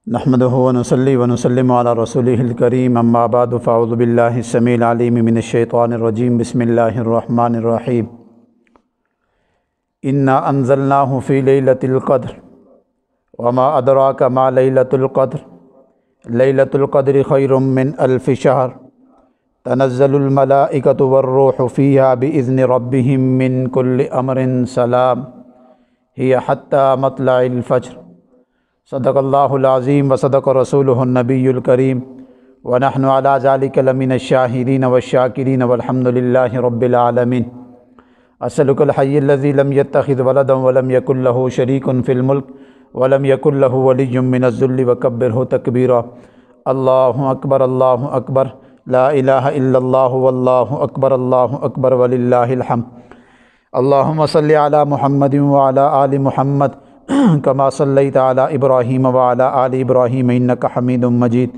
نحمدہ ونصلی ونسلم علی رسولہ الکریم اما بعد فاعوذ باللہ السمیع العلیم من الشیطان الرجیم بسم اللہ الرحمن الرحیم انا انزلناہ فی لیلۃ القدر وما ادراک ما لیلۃ القدر لیلۃ القدر خیر من الف شہر تنزل الملائکۃ والروح فیہا باذن ربہم من کل امر سلام ہی حتی مطلع الفجر صدق اللہ العظیم وصدق رسولہ النبی الکریم ونحن علی ذلک لمن الشاہدین والشاکرین والحمد للہ رب العالمین اسألک الحی الذی لم یتخذ ولدا ولم یکن له شریک فی الملک ولم یکن له ولی من الذل وکبرہ تکبیرا اللہ اکبر لا الہ الا اللہ واللہ اکبر وللہ الحمد اللہم صلی علی محمد وعلی آل محمد کما صلیت علی ابراہیم وعلی آل ابراہیم انک حمید مجید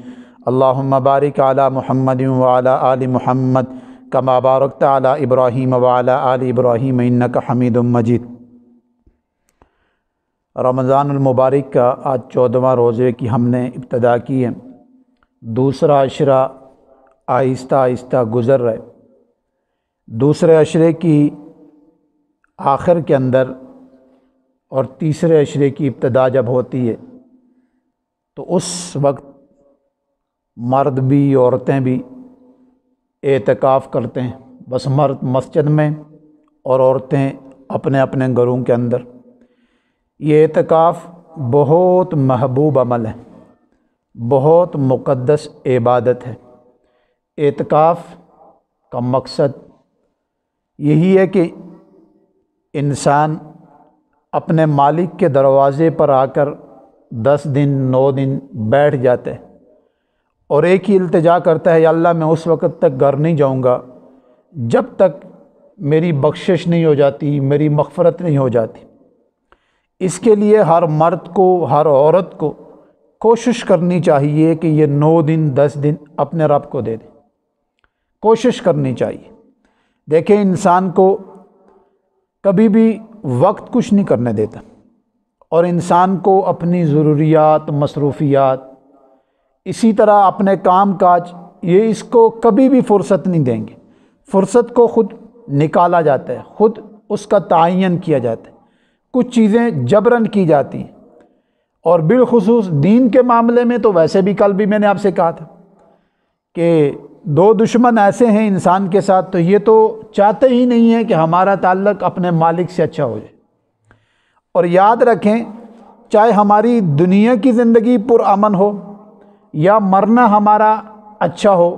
اللہم بارک علی محمد وعلی آل محمد کما بارکت علی ابراہیم وعلی آل ابراہیم انک حمید مجید۔ رمضان المبارک کا آج 14واں روزے کی ہم نے ابتدا کی ہے۔ دوسرا عشرہ آہستہ آہستہ گزر رہے۔ دوسرے عشرے کی آخر کے اندر اور تیسرے عشرے کی ابتدا جب ہوتی ہے تو اس وقت مرد بھی عورتیں بھی اعتکاف کرتے ہیں، بس مرد مسجد میں اور عورتیں اپنے اپنے گھروں کے اندر۔ یہ اعتکاف بہت محبوب عمل ہے، بہت مقدس عبادت ہے۔ اعتکاف کا مقصد یہی ہے کہ انسان اپنے مالک کے دروازے پر آ کر 10 دن 9 دن بیٹھ جاتے ہیں اور ایک ہی التجا کرتا ہے، یا اللہ میں اس وقت تک گھر نہیں جاؤں گا جب تک میری بخشش نہیں ہو جاتی، میری مغفرت نہیں ہو جاتی۔ اس کے لیے ہر مرد کو، ہر عورت کو کوشش کرنی چاہیے کہ یہ 9 دن 10 دن اپنے رب کو دے دیں، کوشش کرنی چاہیے۔ دیکھیں، انسان کو کبھی بھی وقت کچھ نہیں کرنے دیتا، اور انسان کو اپنی ضروریات، مصروفیات، اسی طرح اپنے کام کاج، یہ اس کو کبھی بھی فرصت نہیں دیں گے۔ فرصت کو خود نکالا جاتا ہے، خود اس کا تعین کیا جاتا ہے، کچھ چیزیں جبراً کی جاتی ہیں، اور بالخصوص دین کے معاملے میں تو ویسے بھی کل بھی میں نے آپ سے کہا تھا کہ 2 دشمن ایسے ہیں انسان کے ساتھ، تو یہ تو چاہتے ہی نہیں ہیں کہ ہمارا تعلق اپنے مالک سے اچھا ہو جائے۔ اور یاد رکھیں، چاہے ہماری دنیا کی زندگی پرامن ہو، یا مرنا ہمارا اچھا ہو،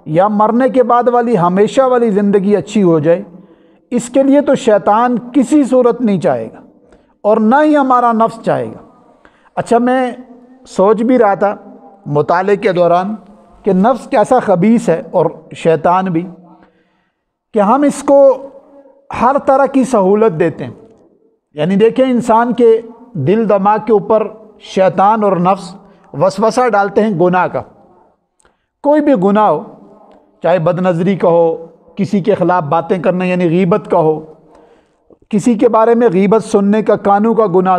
یا مرنے کے بعد والی ہمیشہ والی زندگی اچھی ہو جائے، اس کے لیے تو شیطان کسی صورت نہیں چاہے گا، اور نہ ہی ہمارا نفس چاہے گا۔ اچھا، میں سوچ بھی رہا تھا مطالعے کے دوران کہ نفس کیسا خبیث ہے، اور شیطان بھی، کہ ہم اس کو ہر طرح کی سہولت دیتے ہیں۔ یعنی دیکھیں، انسان کے دل دماغ کے اوپر شیطان اور نفس وسوسہ ڈالتے ہیں گناہ کا۔ کوئی بھی گناہ ہو، چاہے بد نظری کا ہو، کسی کے خلاف باتیں کرنا یعنی غیبت کا ہو، کسی کے بارے میں غیبت سننے کا، کانوں کا گناہ،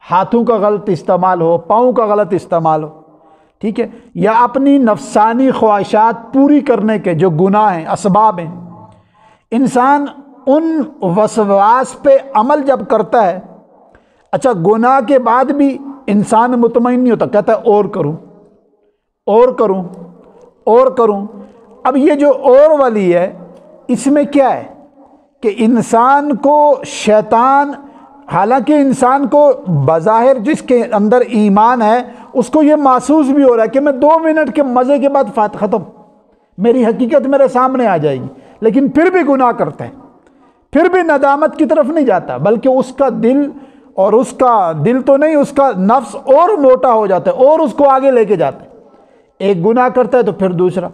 ہاتھوں کا غلط استعمال ہو، پاؤں کا غلط استعمال ہو، ٹھیک ہے، یا اپنی نفسانی خواہشات پوری کرنے کے جو گناہ ہیں، اسباب ہیں، انسان ان وسواس پہ عمل جب کرتا ہے، اچھا گناہ کے بعد بھی انسان مطمئن نہیں ہوتا، کہتا ہے اور کروں اور کروں اور کروں۔ اب یہ جو اور والی ہے، اس میں کیا ہے کہ انسان کو شیطان، حالانکہ انسان کو بظاہر جس کے اندر ایمان ہے اس کو یہ محسوس بھی ہو رہا ہے کہ میں 2 منٹ کے مزے کے بعد ختم، میری حقیقت میرے سامنے آ جائے گی، لیکن پھر بھی گناہ کرتا ہے، پھر بھی ندامت کی طرف نہیں جاتا، بلکہ اس کا دل، اور اس کا دل تو نہیں، اس کا نفس اور موٹا ہو جاتا ہے اور اس کو آگے لے کے جاتا ہے۔ ایک گناہ کرتا ہے تو پھر دوسرا۔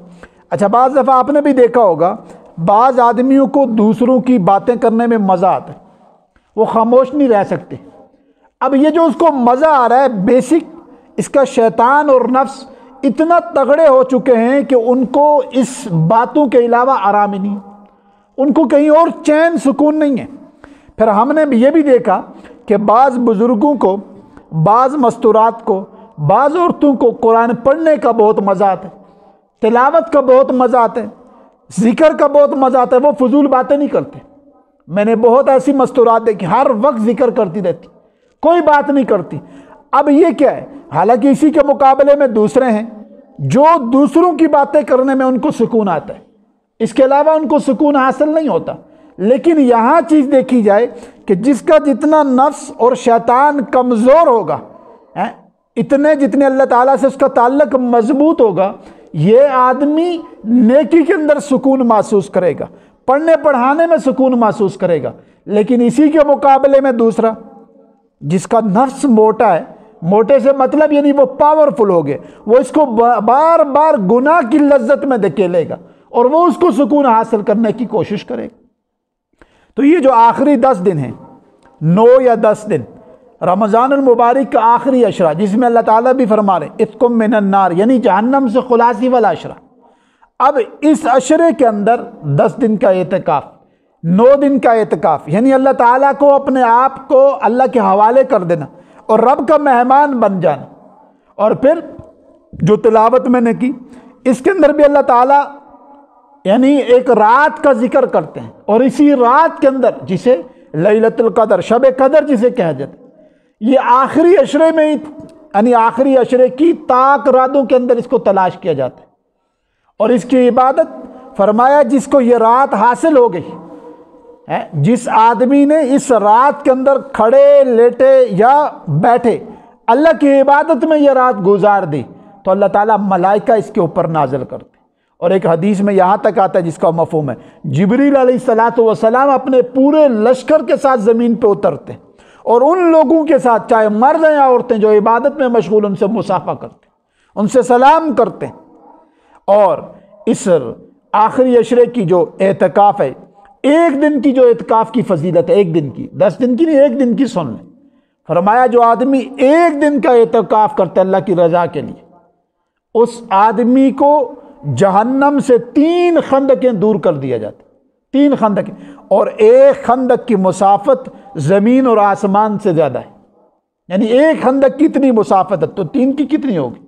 اچھا، بعض دفعہ آپ نے بھی دیکھا ہوگا، بعض آدمیوں کو دوسروں کی باتیں کرنے میں مزہ آتا ہے، وہ خاموش نہیں رہ سکتے۔ اب یہ جو اس کو مزہ آ رہا ہے، بیسک اس کا شیطان اور نفس اتنا تگڑے ہو چکے ہیں کہ ان کو اس باتوں کے علاوہ آرام ہی نہیں، ان کو کہیں اور چین سکون نہیں ہے۔ پھر ہم نے یہ بھی دیکھا کہ بعض بزرگوں کو، بعض مستورات کو بعض عورتوں کو قرآن پڑھنے کا بہت مزہ آتا ہے، تلاوت کا بہت مزہ آتا ہے، ذکر کا بہت مزہ آتا ہے، وہ فضول باتیں نہیں کرتے۔ میں نے بہت ایسی مستورات دیکھی، ہر وقت ذکر کرتی رہتی، کوئی بات نہیں کرتی۔ اب یہ کیا ہے؟ حالانکہ اسی کے مقابلے میں دوسرے ہیں جو دوسروں کی باتیں کرنے میں ان کو سکون آتا ہے، اس کے علاوہ ان کو سکون حاصل نہیں ہوتا۔ لیکن یہاں چیز دیکھی جائے کہ جس کا جتنا نفس اور شیطان کمزور ہوگا، جتنے اللہ تعالیٰ سے اس کا تعلق مضبوط ہوگا، یہ آدمی نیکی کے اندر سکون محسوس کرے گا، پڑھنے پڑھانے میں سکون محسوس کرے گا۔ لیکن اسی کے مقابلے میں دوسرا جس کا نفس موٹا ہے، موٹے سے مطلب یعنی وہ پاورفل ہو گئے، وہ اس کو بار بار گناہ کی لذت میں دھکیلے گا اور وہ اس کو سکون حاصل کرنے کی کوشش کرے گا۔ تو یہ جو آخری 10 دن ہیں، 9 یا 10 دن رمضان المبارک کا آخری عشرہ، جس میں اللہ تعالیٰ بھی فرما رہے اتقم من النار، یعنی جہنم سے خلاصی والا عشرہ۔ اب اس عشرے کے اندر 10 دن کا اعتکاف، 9 دن کا اعتکاف، یعنی اللہ تعالیٰ کو اپنے آپ کو اللہ کے حوالے کر دینا اور رب کا مہمان بن جانا۔ اور پھر جو تلاوت میں نے کی، اس کے اندر بھی اللہ تعالیٰ یعنی ایک رات کا ذکر کرتے ہیں، اور اسی رات کے اندر جسے لیلۃ القدر، شب قدر جسے کہا جاتا ہے، یہ آخری عشرے میں یعنی آخری عشرے کی تاک راتوں کے اندر اس کو تلاش کیا جاتا ہے، اور اس کی عبادت فرمایا جس کو یہ رات حاصل ہو گئی، جس آدمی نے اس رات کے اندر کھڑے لیٹے یا بیٹھے اللہ کی عبادت میں یہ رات گزار دی، تو اللہ تعالیٰ ملائکہ اس کے اوپر نازل کرتے۔ اور ایک حدیث میں یہاں تک آتا ہے جس کا مفہوم ہے، جبریل علیہ السلام اپنے پورے لشکر کے ساتھ زمین پہ اترتے ہیں اور ان لوگوں کے ساتھ، چاہے مرد ہیں یا عورتیں جو عبادت میں مشغول، ان سے مصافحہ کرتے ہیں، ان سے سلام کرتے ہیں۔ اور اس آخری عشرے کی جو اعتکاف ہے، ایک دن کی جو اعتکاف کی فضیلت ہے، ایک دن کی، 10 دن کی نہیں، ایک دن کی سن لیں۔ فرمایا جو آدمی ایک دن کا اعتکاف کرتا ہے اللہ کی رضا کے لیے، اس آدمی کو جہنم سے 3 خندقیں دور کر دیا جاتا ہے، 3 خندقیں، اور ایک خندق کی مسافت زمین اور آسمان سے زیادہ ہے، یعنی ایک خندق کی اتنی مسافت ہے تو 3 کی کتنی ہوگی؟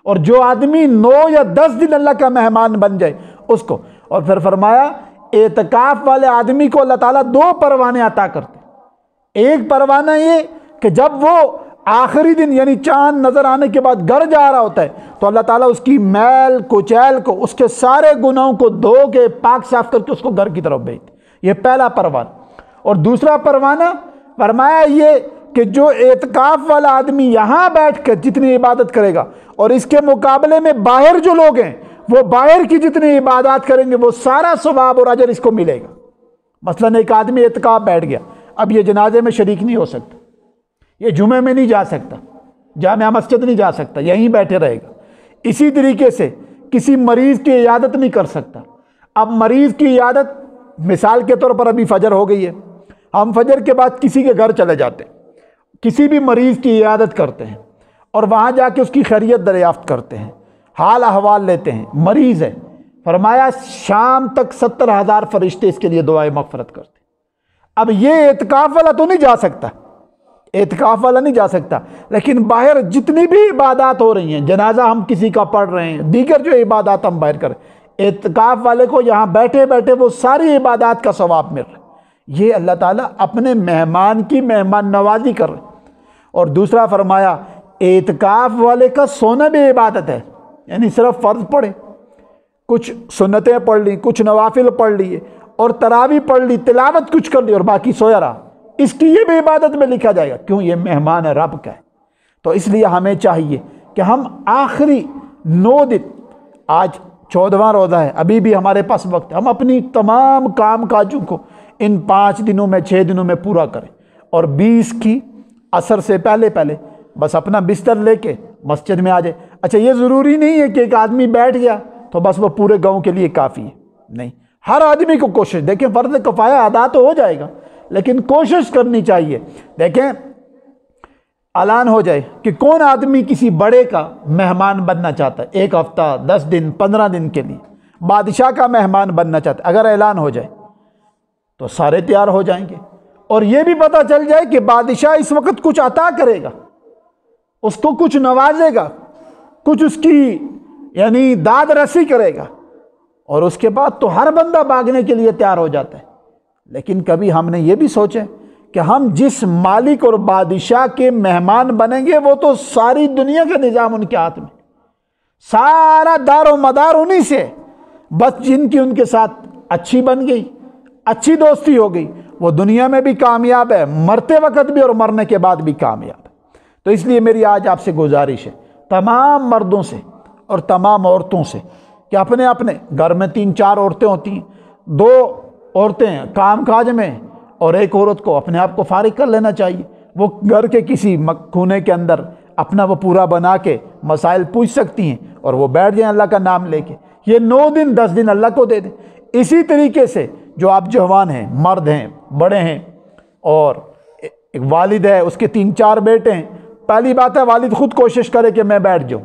اور جو آدمی 9 یا 10 دن اللہ کا مہمان بن جائے اس کو۔ اور پھر فرمایا اعتکاف والے آدمی کو اللہ تعالیٰ 2 پروانے عطا کرتے ہیں۔ ایک پروانہ یہ کہ جب وہ آخری دن یعنی چاند نظر آنے کے بعد گھر جا رہا ہوتا ہے تو اللہ تعالیٰ اس کی میل کچیل کو، اس کے سارے گناہوں کو دھو کے پاک صاف کر کے اس کو گھر کی طرف بھیجتے۔ یہ پہلا پروانہ۔ اور دوسرا پروانہ فرمایا یہ کہ جو اعتکاف والا آدمی یہاں بیٹھ کر جتنی عبادت کرے گا، اور اس کے مقابلے میں باہر جو لوگ ہیں وہ باہر کی جتنی عبادات کریں گے وہ سارا ثواب اور اجر اس کو ملے گا۔ مثلاً ایک آدمی اعتکاف بیٹھ گیا، اب یہ جنازے میں شریک نہیں ہو سکتا، یہ جمعے میں نہیں جا سکتا، جامع مسجد نہیں جا سکتا، یہیں بیٹھے رہے گا۔ اسی طریقے سے کسی مریض کی عیادت نہیں کر سکتا۔ اب مریض کی عیادت، مثال کے طور پر ابھی فجر ہو گئی ہے، ہم فجر کے بعد کسی کے گھر چلے جاتے ہیں، کسی بھی مریض کی عیادت کرتے ہیں اور وہاں جا کے اس کی خیریت دریافت کرتے ہیں، حال احوال لیتے ہیں، مریض ہے۔ فرمایا شام تک 70,000 فرشتے اس کے لیے دعائے مغفرت کرتے ہیں۔ اب یہ اعتکاف والا تو نہیں جا سکتا، اعتکاف والا نہیں جا سکتا، لیکن باہر جتنی بھی عبادات ہو رہی ہیں، جنازہ ہم کسی کا پڑھ رہے ہیں، دیگر جو عبادات ہم باہر کریں، اعتکاف والے کو یہاں بیٹھے بیٹھے وہ ساری عبادات کا ثواب مل رہا ہے۔ یہ اللہ تعالیٰ اپنے مہمان کی مہمان نوازی کر رہے ہیں۔ اور دوسرا فرمایا اعتکاف والے کا سونا بھی عبادت ہے، یعنی صرف فرض پڑھے، کچھ سنتیں پڑھ لی، کچھ نوافل پڑھ لیے اور تراویح پڑھ لی، تلاوت کچھ کر لی اور باقی سویا رہا، اس کی یہ بھی عبادت میں لکھا جائے گا، کیوں؟ یہ مہمان ہے، رب کا ہے۔ تو اس لیے ہمیں چاہیے کہ ہم آخری 9 دن، آج 14واں روزہ ہے، ابھی بھی ہمارے پاس وقت ہے، ہم اپنی تمام کام کاجوں کو ان 5 دنوں میں 6 دنوں میں پورا کریں، اور 20 کی عصر سے پہلے بس اپنا بستر لے کے مسجد میں آ جائے۔ اچھا یہ ضروری نہیں ہے کہ ایک آدمی بیٹھ گیا تو بس وہ پورے گاؤں کے لیے کافی ہے، نہیں، ہر آدمی کو کوشش، دیکھیں فرض کفایہ ادا تو ہو جائے گا لیکن کوشش کرنی چاہیے۔ دیکھیں اعلان ہو جائے کہ کون آدمی کسی بڑے کا مہمان بننا چاہتا ہے، 1 ہفتہ، 10 دن، 15 دن کے لیے بادشاہ کا مہمان بننا چاہتا ہے، اگر اعلان ہو جائے تو سارے تیار ہو جائیں گے، اور یہ بھی پتہ چل جائے کہ بادشاہ اس وقت کچھ عطا کرے گا، اس کو کچھ نوازے گا، کچھ اس کی یعنی داد رسی کرے گا، اور اس کے بعد تو ہر بندہ بھاگنے کے لیے تیار ہو جاتا ہے۔ لیکن کبھی ہم نے یہ بھی سوچے کہ ہم جس مالک اور بادشاہ کے مہمان بنیں گے وہ تو ساری دنیا کا نظام ان کے ہاتھ میں، سارا دار و مدار انہی سے، بس جن کی ان کے ساتھ اچھی بن گئی، اچھی دوستی ہو گئی، وہ دنیا میں بھی کامیاب ہے، مرتے وقت بھی اور مرنے کے بعد بھی کامیاب ہے۔ تو اس لیے میری آج آپ سے گزارش ہے، تمام مردوں سے اور تمام عورتوں سے، کہ اپنے اپنے گھر میں 3-4 عورتیں ہوتی ہیں، 2 عورتیں کام کاج میں اور ایک عورت کو اپنے آپ کو فارغ کر لینا چاہیے۔ وہ گھر کے کسی کونے کے اندر اپنا وہ پورا بنا کے مسائل پوچھ سکتی ہیں اور وہ بیٹھ جائیں اللہ کا نام لے کے، یہ 9 دن 10 دن اللہ کو دے دیں۔ اسی طریقے سے جو آپ جوان ہیں، مرد ہیں، بڑے ہیں، اور ایک والد ہے، اس کے 3-4 بیٹے ہیں، پہلی بات ہے والد خود کوشش کرے کہ میں بیٹھ جاؤں،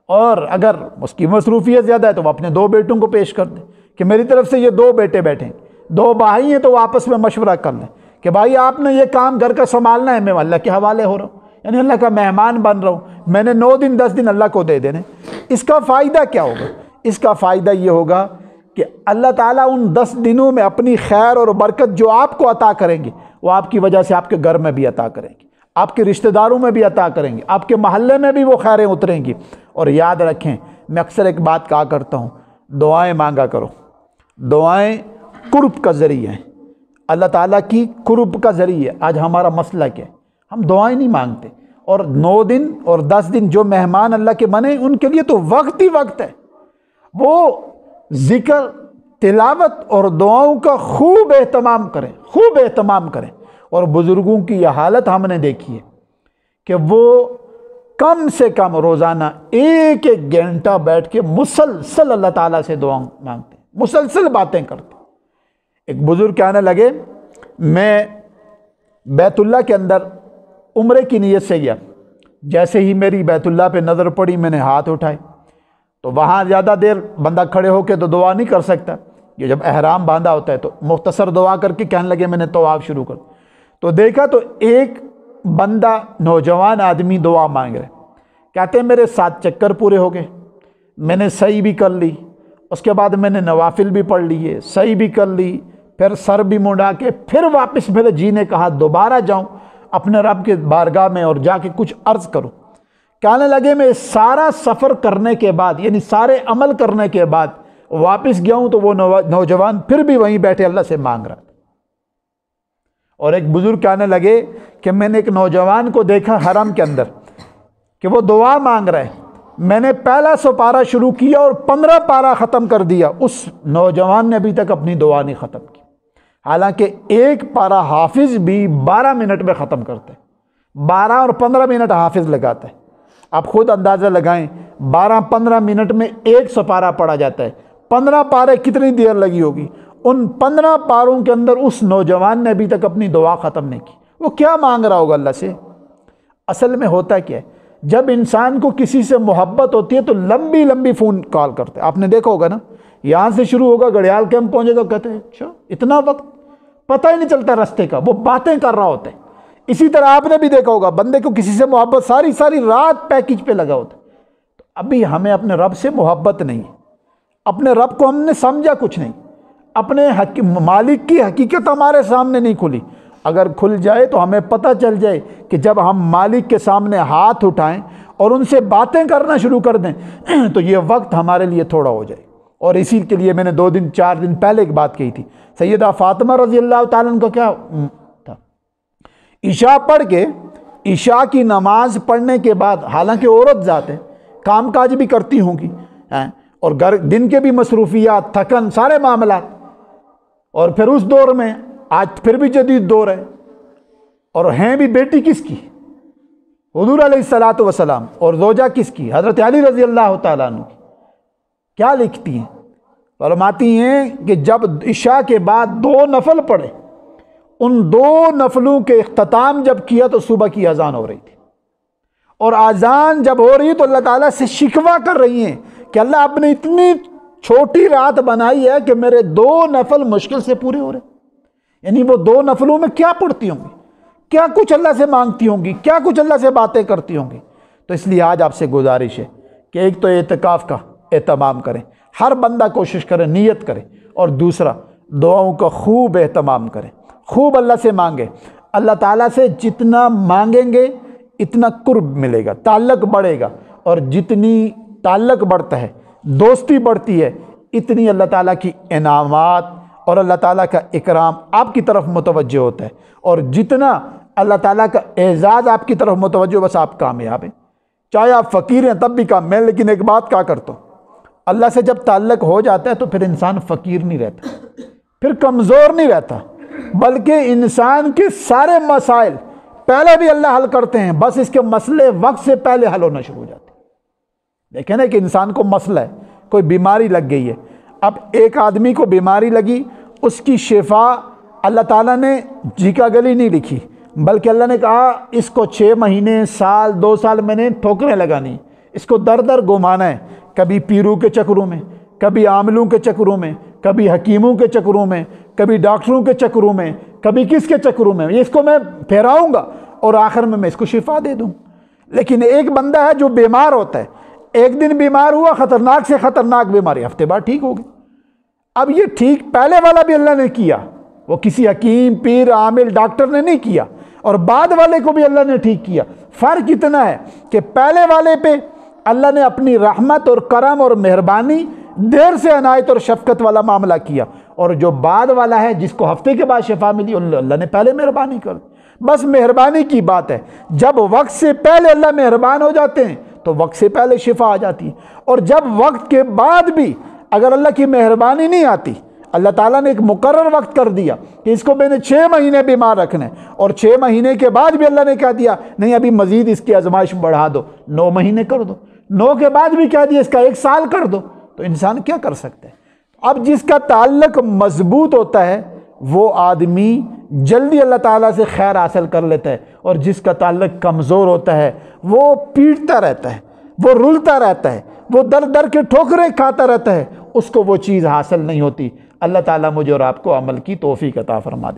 اور اگر اس کی مصروفیت زیادہ ہے تو وہ اپنے 2 بیٹوں کو پیش کر دیں کہ میری طرف سے یہ 2 بیٹے بیٹھیں، 2 بھائی ہیں تو وہ آپس میں مشورہ کر لیں کہ بھائی آپ نے یہ کام گھر کا سنبھالنا ہے، میں اللہ کے حوالے ہو رہا ہوں، یعنی اللہ کا مہمان بن رہا ہوں، میں نے 9 دن 10 دن اللہ کو دے دینے۔ اس کا فائدہ کیا ہوگا؟ اس کا فائدہ یہ ہوگا کہ اللہ تعالیٰ ان 10 دنوں میں اپنی خیر اور برکت جو آپ کو عطا کریں گے وہ آپ کی وجہ سے آپ کے گھر میں بھی عطا کریں گے، آپ کے رشتہ داروں میں بھی عطا کریں گے، آپ کے محلے میں بھی وہ خیریں اتریں گی۔ اور یاد رکھیں، میں اکثر ایک بات کہا کرتا ہوں، دعائیں مانگا کرو، دعائیں قرب کا ذریعہ ہیں، اللہ تعالیٰ کی قرب کا ذریعہ۔ آج ہمارا مسئلہ کیا ہے؟ ہم دعائیں نہیں مانگتے، اور 9 دن اور 10 دن جو مہمان اللہ کے بنے ان کے لیے تو وقت ہی وقت ہے، وہ ذکر، تلاوت اور دعاؤں کا خوب اہتمام کریں، خوب اہتمام کریں۔ اور بزرگوں کی یہ حالت ہم نے دیکھی ہے کہ وہ کم سے کم روزانہ 1 گھنٹہ بیٹھ کے مسلسل اللہ تعالیٰ سے دعا مانگتے ہیں، مسلسل باتیں کرتے ہیں۔ ایک بزرگ کہنے لگے، میں بیت اللہ کے اندر عمرے کی نیت سے گیا، جیسے ہی میری بیت اللہ پہ نظر پڑی میں نے ہاتھ اٹھائے، تو وہاں زیادہ دیر بندہ کھڑے ہو کے تو دعا نہیں کر سکتا، یہ جب احرام باندھا ہوتا ہے تو مختصر دعا کر کے کہنے لگے میں نے طواف شروع کر، تو دیکھا تو ایک بندہ نوجوان آدمی دعا مانگ رہے، کہتے ہیں میرے 7 چکر پورے ہو گئے، میں نے سعی بھی کر لی، اس کے بعد میں نے نوافل بھی پڑھ لیے، سعی بھی کر لی، پھر سر بھی منڈا کے پھر واپس میرے جی نے کہا دوبارہ جاؤں اپنے رب کے بارگاہ میں اور جا کے کچھ عرض کروں۔ کہنے لگے میں سارا سفر کرنے کے بعد، یعنی سارے عمل کرنے کے بعد واپس گیا ہوں تو وہ نوجوان پھر بھی وہیں بیٹھے اللہ سے مانگ رہا تھا۔ اور ایک بزرگ کہنے لگے کہ میں نے ایک نوجوان کو دیکھا حرم کے اندر کہ وہ دعا مانگ رہے، میں نے پہلا سپارہ شروع کیا اور 15 پارہ ختم کر دیا، اس نوجوان نے ابھی تک اپنی دعا نہیں ختم کی، حالانکہ ایک پارہ حافظ بھی 12 منٹ میں ختم کرتے، 12 اور 15 منٹ حافظ لگاتا ہے۔ آپ خود اندازہ لگائیں، 12-15 منٹ میں ایک سپارہ پڑھا جاتا ہے، 15 پارے کتنی دیر لگی ہوگی؟ ان 15 پاروں کے اندر اس نوجوان نے ابھی تک اپنی دعا ختم نہیں کی، وہ کیا مانگ رہا ہوگا اللہ سے؟ اصل میں ہوتا کیا ہے، جب انسان کو کسی سے محبت ہوتی ہے تو لمبی لمبی فون کال کرتے ہیں، آپ نے دیکھا ہوگا نا، یہاں سے شروع ہوگا گڑیال کیمپ پہنچے تو کہتے ہیں اچھا اتنا وقت، پتہ ہی نہیں چلتا راستے کا، وہ باتیں کر رہا ہوتا ہے۔ اسی طرح آپ نے بھی دیکھا ہوگا بندے کو کسی سے محبت ساری رات پیکج پہ لگا ہوتا ہے، تو ابھی ہمیں اپنے رب سے محبت نہیں، اپنے رب کو ہم نے سمجھا کچھ نہیں، اپنے مالک کی حقیقت ہمارے سامنے نہیں کھلی۔ اگر کھل جائے تو ہمیں پتہ چل جائے کہ جب ہم مالک کے سامنے ہاتھ اٹھائیں اور ان سے باتیں کرنا شروع کر دیں تو یہ وقت ہمارے لیے تھوڑا ہو جائے۔ اور اسی کے لیے میں نے 2-4 دن پہلے ایک بات کہی تھی، سیدہ فاطمہ رضی اللہ تعالیٰ عنہ کا کیا تھا، عشاء پڑھ کے، عشاء کی نماز پڑھنے کے بعد، حالانکہ عورت ذات ہے، کام کاج بھی کرتی ہوں گی اور دن کے بھی مصروفیات، تھکن، سارے معاملات، اور پھر اس دور میں آج پھر بھی جدید دور ہے، اور ہیں بھی بیٹی کس کی؟ حضور علیہ الصلوۃ والسلام، اور زوجہ کس کی؟ حضرت علی رضی اللہ تعالیٰ عنہ کی۔ کیا لکھتی ہیں؟ فرماتی ہیں کہ جب عشاء کے بعد 2 نفل پڑھے، ان 2 نفلوں کے اختتام جب کیا تو صبح کی اذان ہو رہی تھی، اور اذان جب ہو رہی تو اللہ تعالیٰ سے شکوہ کر رہی ہیں کہ اللہ آپ نے اتنی چھوٹی رات بنائی ہے کہ میرے 2 نفل مشکل سے پورے ہو رہے، یعنی وہ 2 نفلوں میں کیا پڑھتی ہوں گی، کیا کچھ اللہ سے مانگتی ہوں گی، کیا کچھ اللہ سے باتیں کرتی ہوں گی۔ تو اس لیے آج آپ سے گزارش ہے کہ ایک تو اعتکاف کا اہتمام کریں، ہر بندہ کوشش کرے، نیت کرے، اور دوسرا دعاؤں کا خوب اہتمام کریں، خوب اللہ سے مانگے۔ اللہ تعالیٰ سے جتنا مانگیں گے اتنا قرب ملے گا، تعلق بڑھے گا، اور جتنی تعلق بڑھتا ہے، دوستی بڑھتی ہے، اتنی اللہ تعالیٰ کی انعامات اور اللہ تعالیٰ کا اکرام آپ کی طرف متوجہ ہوتا ہے، اور جتنا اللہ تعالیٰ کا اعزاز آپ کی طرف متوجہ، بس آپ کامیاب ہیں۔ چاہے آپ فقیر ہیں تب بھی کام میں، لیکن ایک بات کہا کرتا ہوں، اللہ سے جب تعلق ہو جاتا ہے تو پھر انسان فقیر نہیں رہتا، پھر کمزور نہیں رہتا، بلکہ انسان کے سارے مسائل پہلے بھی اللہ حل کرتے ہیں، بس اس کے مسئلے وقت سے پہلے حل ہونا شروع ہو جاتے ہیں۔ دیکھیں نا کہ انسان کو مسئلہ ہے، کوئی بیماری لگ گئی ہے، اب ایک آدمی کو بیماری لگی، اس کی شفا اللہ تعالیٰ نے جھیکا گلی نہیں لکھی، بلکہ اللہ نے کہا اس کو 6 مہینے، سال، 2 سال میں نے ٹھوکریں لگانی، اس کو در در گھمانا ہے، کبھی پیروں کے چکروں میں، کبھی عاملوں کے چکروں میں، کبھی حکیموں کے چکروں میں، کبھی ڈاکٹروں کے چکروں میں، کبھی کس کے چکروں میں، اس کو میں پھیراؤں گا اور آخر میں اس کو شفا دے دوں۔ لیکن ایک بندہ ہے جو بیمار ہوتا ہے، ایک دن بیمار ہوا، خطرناک سے خطرناک بیماری، ہفتے بعد ٹھیک ہوگی۔ اب یہ ٹھیک پہلے والا بھی اللہ نے کیا، وہ کسی حکیم، پیر، عامل، ڈاکٹر نے نہیں کیا، اور بعد والے کو بھی اللہ نے ٹھیک کیا۔ فرق اتنا ہے کہ پہلے والے پہ اللہ نے اپنی رحمت اور کرم اور مہربانی، دیر سے عنایت اور شفقت والا معاملہ کیا، اور جو بعد والا ہے جس کو ہفتے کے بعد شفا ملی، اللہ نے پہلے مہربانی کر دی۔ بس مہربانی کی بات ہے، جب وقت سے پہلے اللہ مہربان ہو جاتے ہیں تو وقت سے پہلے شفا آ جاتی ہے، اور جب وقت کے بعد بھی اگر اللہ کی مہربانی نہیں آتی، اللہ تعالیٰ نے ایک مقرر وقت کر دیا کہ اس کو میں نے 6 مہینے بیمار رکھنا ہے، اور 6 مہینے کے بعد بھی اللہ نے کہہ دیا نہیں ابھی مزید اس کی آزمائش بڑھا دو، 9 مہینے کر دو، 9 کے بعد بھی کہہ دیا اس کا 1 سال کر دو، تو انسان کیا کر سکتا ہے؟ اب جس کا تعلق مضبوط ہوتا ہے وہ آدمی جلدی اللہ تعالیٰ سے خیر حاصل کر لیتا ہے، اور جس کا تعلق کمزور ہوتا ہے وہ پیٹتا رہتا ہے، وہ رلتا رہتا ہے، وہ در در کے ٹھوکریں کھاتا رہتا ہے، اس کو وہ چیز حاصل نہیں ہوتی۔ اللہ تعالیٰ مجھے اور آپ کو عمل کی توفیق عطا فرما دے۔